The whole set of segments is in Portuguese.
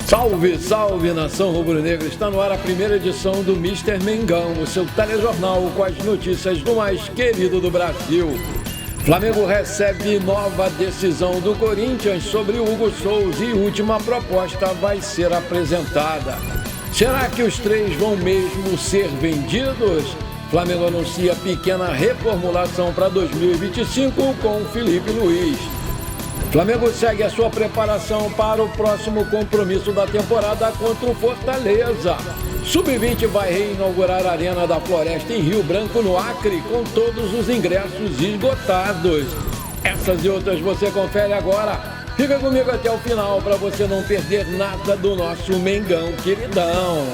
Salve, salve, nação rubro-negra! Está no ar a primeira edição do Mister Mengão, o seu telejornal com as notícias do mais querido do Brasil. Flamengo recebe nova decisão do Corinthians sobre Hugo Souza e última proposta vai ser apresentada. Será que os três vão mesmo ser vendidos? Flamengo anuncia pequena reformulação para 2025 com Felipe Luiz. Flamengo segue a sua preparação para o próximo compromisso da temporada contra o Fortaleza. Sub-20 vai reinaugurar a Arena da Floresta em Rio Branco, no Acre, com todos os ingressos esgotados. Essas e outras você confere agora. Fica comigo até o final para você não perder nada do nosso Mengão queridão.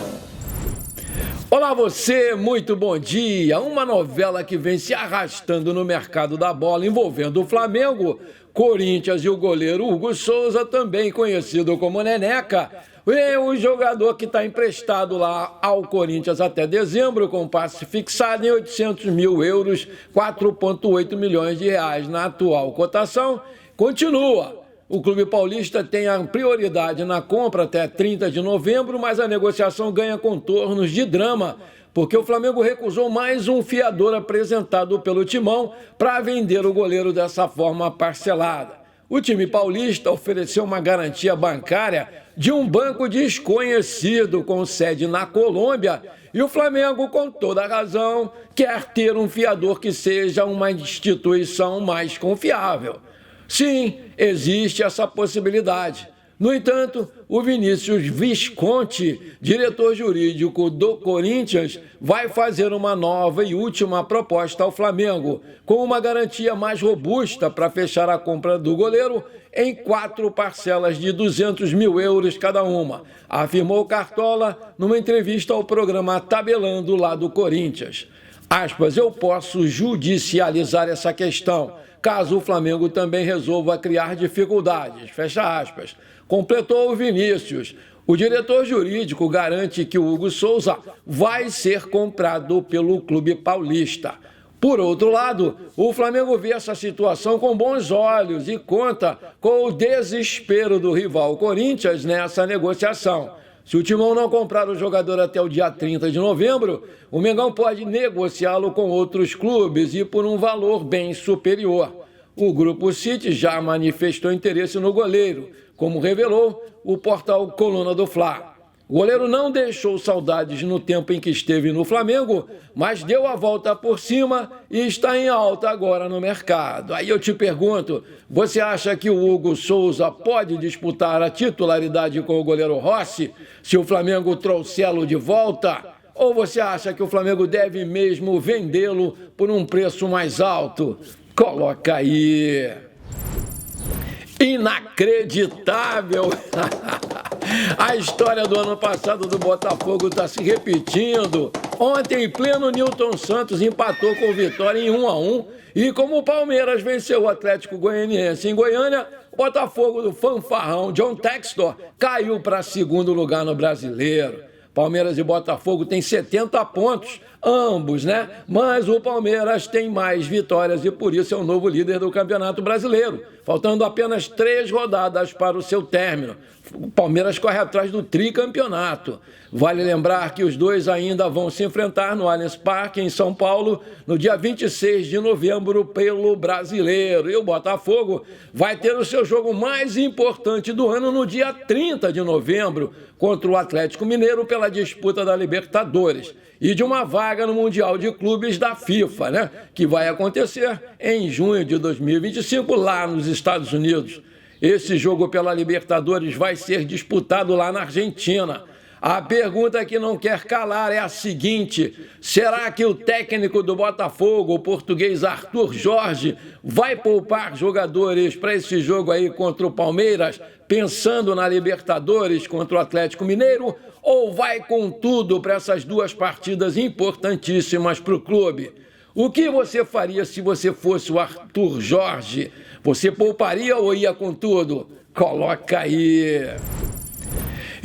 Olá você, muito bom dia. Uma novela que vem se arrastando no mercado da bola envolvendo o Flamengo, Corinthians e o goleiro Hugo Souza, também conhecido como Neneca. É o jogador que está emprestado lá ao Corinthians até dezembro, com passe fixado em 800 mil euros, 4,8 milhões de reais na atual cotação. Continua. O clube paulista tem a prioridade na compra até 30 de novembro, mas a negociação ganha contornos de drama, porque o Flamengo recusou mais um fiador apresentado pelo Timão para vender o goleiro dessa forma parcelada. O time paulista ofereceu uma garantia bancária de um banco desconhecido com sede na Colômbia e o Flamengo, com toda razão, quer ter um fiador que seja uma instituição mais confiável. Sim, existe essa possibilidade. No entanto, o Vinícius Visconti, diretor jurídico do Corinthians, vai fazer uma nova e última proposta ao Flamengo, com uma garantia mais robusta para fechar a compra do goleiro em 4 parcelas de 200 mil euros cada uma, afirmou Cartola numa entrevista ao programa Tabelando lá do Corinthians. Aspas, eu posso judicializar essa questão, caso o Flamengo também resolva criar dificuldades, fecha aspas. Completou o Vinícius. O diretor jurídico garante que o Hugo Souza vai ser comprado pelo clube paulista. Por outro lado, o Flamengo vê essa situação com bons olhos e conta com o desespero do rival Corinthians nessa negociação. Se o Timão não comprar o jogador até o dia 30 de novembro, o Mengão pode negociá-lo com outros clubes e por um valor bem superior. O Grupo City já manifestou interesse no goleiro, como revelou o portal Coluna do Fla. O goleiro não deixou saudades no tempo em que esteve no Flamengo, mas deu a volta por cima e está em alta agora no mercado. Aí eu te pergunto, você acha que o Hugo Souza pode disputar a titularidade com o goleiro Rossi, se o Flamengo trouxê-lo de volta? Ou você acha que o Flamengo deve mesmo vendê-lo por um preço mais alto? Coloca aí. Inacreditável! A história do ano passado do Botafogo está se repetindo. Ontem, em pleno, Nilton Santos empatou com o Vitória em 1-1. E como o Palmeiras venceu o Atlético Goianiense em Goiânia, o Botafogo do fanfarrão John Textor caiu para segundo lugar no Brasileiro. Palmeiras e Botafogo têm 70 pontos, ambos, né? Mas o Palmeiras tem mais vitórias e por isso é o novo líder do Campeonato Brasileiro, faltando apenas 3 rodadas para o seu término. O Palmeiras corre atrás do tricampeonato. Vale lembrar que os dois ainda vão se enfrentar no Allianz Parque, em São Paulo, no dia 26 de novembro, pelo Brasileiro. E o Botafogo vai ter o seu jogo mais importante do ano no dia 30 de novembro, contra o Atlético Mineiro pela disputa da Libertadores e de uma vaga no Mundial de Clubes da FIFA, né? Que vai acontecer em junho de 2025 lá nos Estados Unidos. Esse jogo pela Libertadores vai ser disputado lá na Argentina. A pergunta que não quer calar é a seguinte: será que o técnico do Botafogo, o português Arthur Jorge, vai poupar jogadores para esse jogo aí contra o Palmeiras, pensando na Libertadores contra o Atlético Mineiro, ou vai com tudo para essas duas partidas importantíssimas para o clube? O que você faria se você fosse o Arthur Jorge? Você pouparia ou ia com tudo? Coloca aí.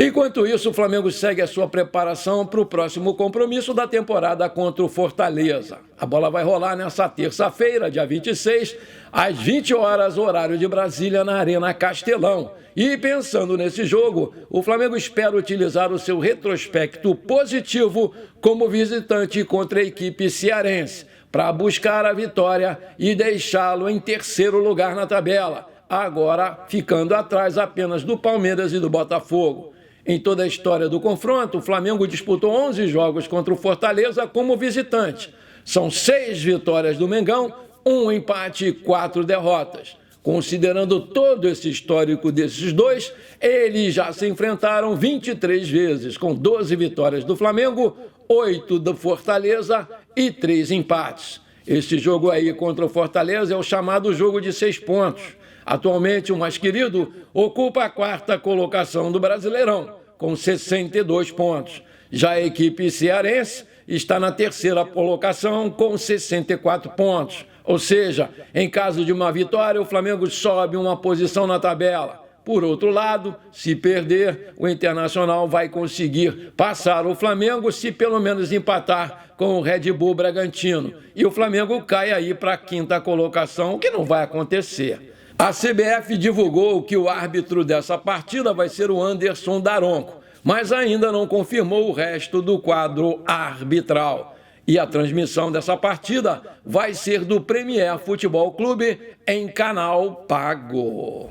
Enquanto isso, o Flamengo segue a sua preparação para o próximo compromisso da temporada contra o Fortaleza. A bola vai rolar nessa terça-feira, dia 26, às 20 horas, horário de Brasília, na Arena Castelão. E pensando nesse jogo, o Flamengo espera utilizar o seu retrospecto positivo como visitante contra a equipe cearense, para buscar a vitória e deixá-lo em terceiro lugar na tabela, agora ficando atrás apenas do Palmeiras e do Botafogo. Em toda a história do confronto, o Flamengo disputou 11 jogos contra o Fortaleza como visitante. São 6 vitórias do Mengão, 1 empate e 4 derrotas. Considerando todo esse histórico desses dois, eles já se enfrentaram 23 vezes, com 12 vitórias do Flamengo, 8 do Fortaleza e 3 empates. Esse jogo aí contra o Fortaleza é o chamado jogo de 6 pontos. Atualmente, o mais querido ocupa a 4ª colocação do Brasileirão, com 62 pontos. Já a equipe cearense está na 3ª colocação, com 64 pontos. Ou seja, em caso de uma vitória, o Flamengo sobe uma posição na tabela. Por outro lado, se perder, o Internacional vai conseguir passar o Flamengo se pelo menos empatar com o Red Bull Bragantino. E o Flamengo cai aí para a 5ª colocação, o que não vai acontecer. A CBF divulgou que o árbitro dessa partida vai ser o Anderson Daronco, mas ainda não confirmou o resto do quadro arbitral. E a transmissão dessa partida vai ser do Premier Futebol Clube em canal pago.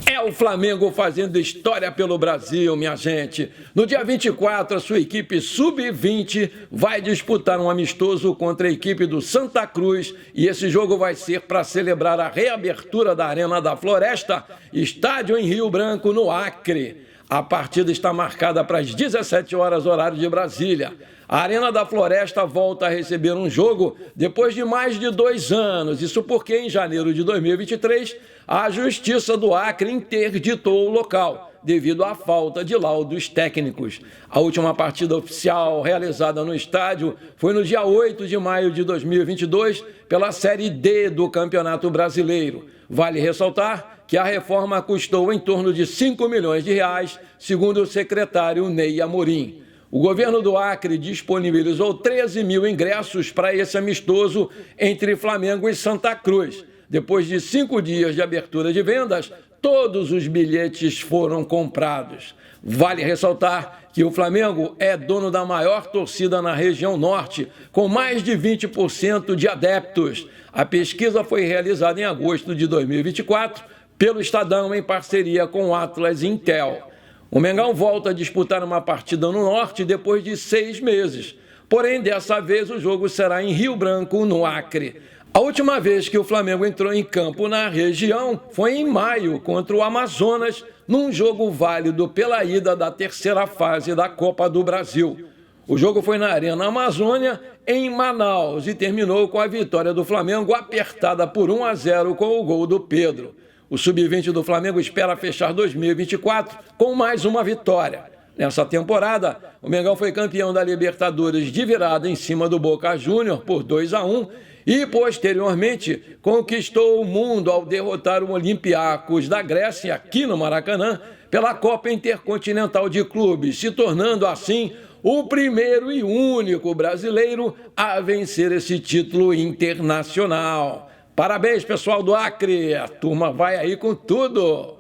É o Flamengo fazendo história pelo Brasil, minha gente. No dia 24, a sua equipe sub-20 vai disputar um amistoso contra a equipe do Santa Cruz e esse jogo vai ser para celebrar a reabertura da Arena da Floresta, estádio em Rio Branco, no Acre. A partida está marcada para as 17 horas, horário de Brasília. A Arena da Floresta volta a receber um jogo depois de mais de 2 anos. Isso porque, em janeiro de 2023, a Justiça do Acre interditou o local, devido à falta de laudos técnicos. A última partida oficial realizada no estádio foi no dia 8 de maio de 2022, pela Série D do Campeonato Brasileiro. Vale ressaltar que a reforma custou em torno de 5 milhões de reais, segundo o secretário Ney Amorim. O governo do Acre disponibilizou 13 mil ingressos para esse amistoso entre Flamengo e Santa Cruz. Depois de 5 dias de abertura de vendas, todos os bilhetes foram comprados. Vale ressaltar que o Flamengo é dono da maior torcida na região norte, com mais de 20% de adeptos. A pesquisa foi realizada em agosto de 2024 pelo Estadão, em parceria com o Atlas Intel. O Mengão volta a disputar uma partida no norte depois de 6 meses. Porém, dessa vez o jogo será em Rio Branco, no Acre. A última vez que o Flamengo entrou em campo na região foi em maio, contra o Amazonas, num jogo válido pela ida da 3ª fase da Copa do Brasil. O jogo foi na Arena Amazônia, em Manaus, e terminou com a vitória do Flamengo apertada por 1-0 com o gol do Pedro. O Sub-20 do Flamengo espera fechar 2024 com mais uma vitória. Nessa temporada, o Mengão foi campeão da Libertadores de virada em cima do Boca Júnior por 2-1 e, posteriormente, conquistou o mundo ao derrotar o Olympiacos da Grécia, aqui no Maracanã, pela Copa Intercontinental de Clubes, se tornando, assim, o primeiro e único brasileiro a vencer esse título internacional. Parabéns, pessoal do Acre, a turma vai aí com tudo.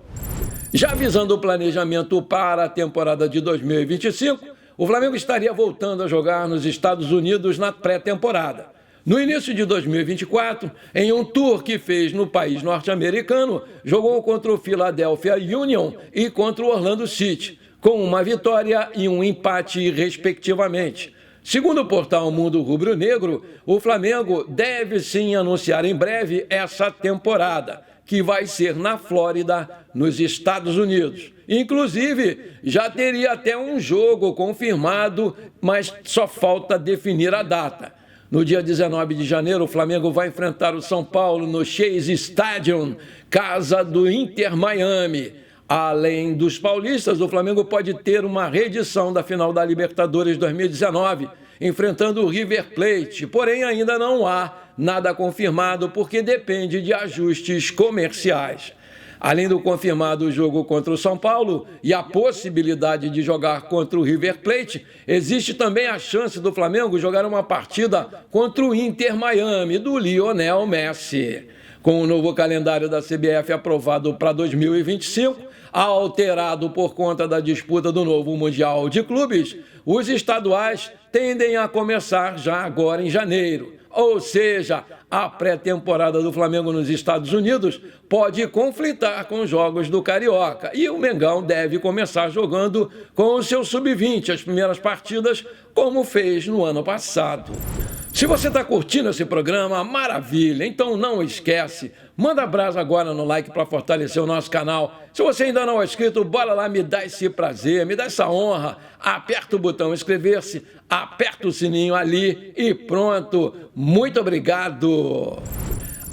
Já visando o planejamento para a temporada de 2025, o Flamengo estaria voltando a jogar nos Estados Unidos na pré-temporada. No início de 2024, em um tour que fez no país norte-americano, jogou contra o Philadelphia Union e contra o Orlando City, com uma vitória e um empate, respectivamente. Segundo o portal Mundo Rubro-Negro, o Flamengo deve sim anunciar em breve essa temporada, que vai ser na Flórida, nos Estados Unidos. Inclusive, já teria até um jogo confirmado, mas só falta definir a data. No dia 19 de janeiro, o Flamengo vai enfrentar o São Paulo no Chase Stadium, casa do Inter Miami. Além dos paulistas, o Flamengo pode ter uma reedição da final da Libertadores 2019, enfrentando o River Plate, porém ainda não há nada confirmado porque depende de ajustes comerciais. Além do confirmado jogo contra o São Paulo e a possibilidade de jogar contra o River Plate, existe também a chance do Flamengo jogar uma partida contra o Inter Miami, do Lionel Messi. Com o novo calendário da CBF aprovado para 2025, alterado por conta da disputa do novo Mundial de Clubes, os estaduais tendem a começar já agora em janeiro. Ou seja, a pré-temporada do Flamengo nos Estados Unidos pode conflitar com os jogos do Carioca. E o Mengão deve começar jogando com o seu sub-20, as primeiras partidas, como fez no ano passado. Se você está curtindo esse programa, maravilha! Então não esquece, manda brasa agora no like para fortalecer o nosso canal. Se você ainda não é inscrito, bora lá, me dá esse prazer, me dá essa honra. Aperta o botão inscrever-se, aperta o sininho ali e pronto. Muito obrigado!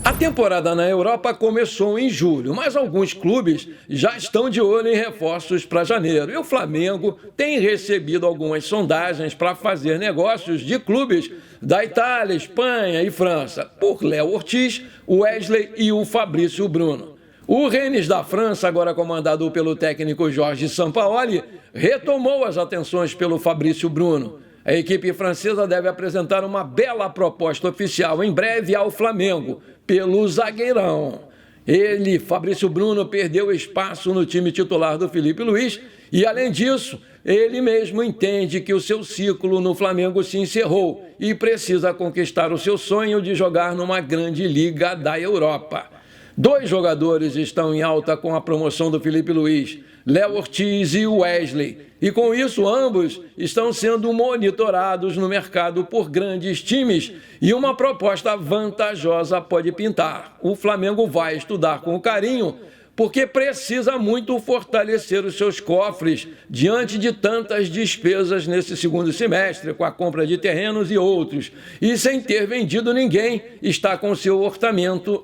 A temporada na Europa começou em julho, mas alguns clubes já estão de olho em reforços para janeiro. E o Flamengo tem recebido algumas sondagens para fazer negócios de clubes da Itália, Espanha e França, por Léo Ortiz, Wesley e o Fabrício Bruno. O Rennes da França, agora comandado pelo técnico Jorge Sampaoli, retomou as atenções pelo Fabrício Bruno. A equipe francesa deve apresentar uma bela proposta oficial em breve ao Flamengo, pelo zagueirão. Ele, Fabrício Bruno, perdeu espaço no time titular do Felipe Luiz e, além disso, ele mesmo entende que o seu ciclo no Flamengo se encerrou e precisa conquistar o seu sonho de jogar numa grande liga da Europa. Dois jogadores estão em alta com a promoção do Felipe Luiz, Léo Ortiz e Wesley. E com isso, ambos estão sendo monitorados no mercado por grandes times e uma proposta vantajosa pode pintar. O Flamengo vai estudar com carinho porque precisa muito fortalecer os seus cofres diante de tantas despesas nesse segundo semestre, com a compra de terrenos e outros. E sem ter vendido ninguém, está com seu orçamento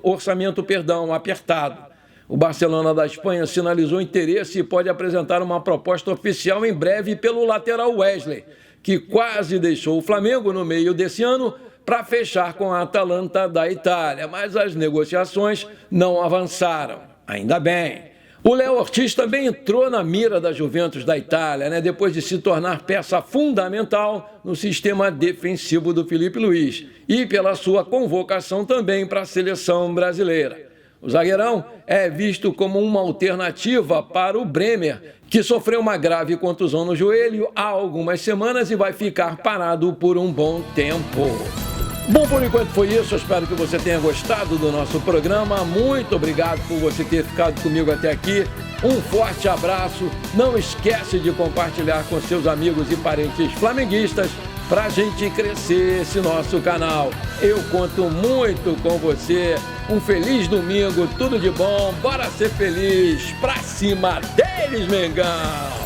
apertado. O Barcelona da Espanha sinalizou interesse e pode apresentar uma proposta oficial em breve pelo lateral Wesley, que quase deixou o Flamengo no meio desse ano para fechar com a Atalanta da Itália, mas as negociações não avançaram. Ainda bem. O Léo Ortiz também entrou na mira da Juventus da Itália, depois de se tornar peça fundamental no sistema defensivo do Felipe Luiz e pela sua convocação também para a seleção brasileira. O zagueirão é visto como uma alternativa para o Bremer, que sofreu uma grave contusão no joelho há algumas semanas e vai ficar parado por um bom tempo. Bom, por enquanto foi isso. Eu espero que você tenha gostado do nosso programa. Muito obrigado por você ter ficado comigo até aqui. Um forte abraço. Não esquece de compartilhar com seus amigos e parentes flamenguistas para a gente crescer esse nosso canal. Eu conto muito com você. Um feliz domingo, tudo de bom. Bora ser feliz. Pra cima deles, Mengão!